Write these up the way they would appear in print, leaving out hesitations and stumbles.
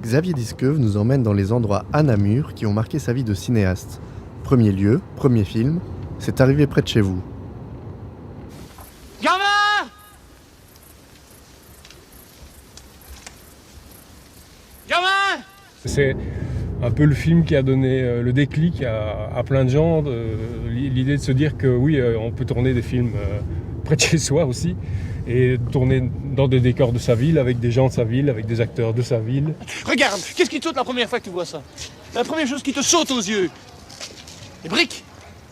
Xavier Disqueuve nous emmène dans les endroits à Namur qui ont marqué sa vie de cinéaste. Premier lieu, premier film, c'est arrivé près de chez vous. Gamin! Gamin! C'est un peu le film qui a donné le déclic à plein de gens, l'idée de se dire que oui, on peut tourner des films près de chez soi aussi, et tourner dans des décors de sa ville, avec des gens de sa ville, avec des acteurs de sa ville. Regarde, qu'est-ce qui te saute la première fois que tu vois ça? La première chose qui te saute aux yeux. Les briques.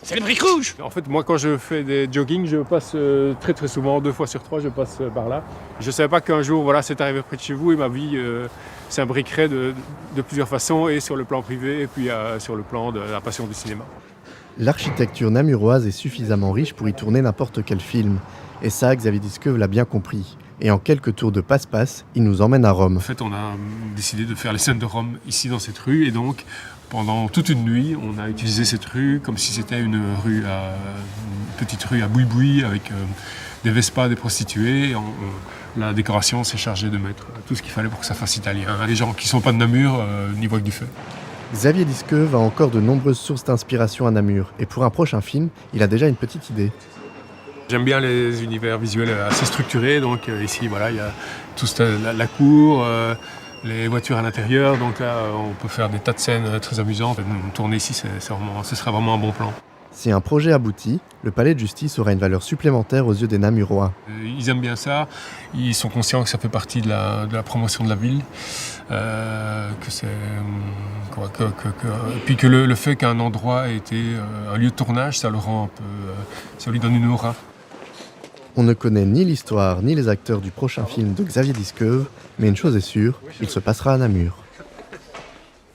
C'est les briques rouges. En fait, moi, quand je fais des jogging, je passe très souvent, 2 fois sur 3, je passe par là. Je ne savais pas qu'un jour, voilà, c'est arrivé près de chez vous, et ma vie s'imbriquerait de plusieurs façons, et sur le plan privé, et puis sur le plan de la passion du cinéma. L'architecture namuroise est suffisamment riche pour y tourner n'importe quel film. Et ça, Xavier Disqueuve l'a bien compris. Et en quelques tours de passe-passe, il nous emmène à Rome. En fait, on a décidé de faire les scènes de Rome ici dans cette rue, et donc pendant toute une nuit, on a utilisé cette rue comme si c'était une petite rue à boui-boui avec des Vespas, des prostituées. Et la décoration s'est chargée de mettre tout ce qu'il fallait pour que ça fasse italien. Les gens qui ne sont pas de Namur n'y voient que du feu. Xavier Disqueuve a encore de nombreuses sources d'inspiration à Namur. Et pour un prochain film, il a déjà une petite idée. J'aime bien les univers visuels assez structurés, donc ici voilà, il y a toute la cour, les voitures à l'intérieur, donc là on peut faire des tas de scènes très amusantes. Tourner ici, ce sera vraiment un bon plan. Si un projet aboutit, le palais de justice aura une valeur supplémentaire aux yeux des Namurois. Ils aiment bien ça, ils sont conscients que ça fait partie de la promotion de la ville, puis que le fait qu'un endroit ait été un lieu de tournage, ça le rend un peu, ça lui donne une aura. On ne connaît ni l'histoire ni les acteurs du prochain film de Xavier Disqueuve, mais une chose est sûre, il se passera à Namur.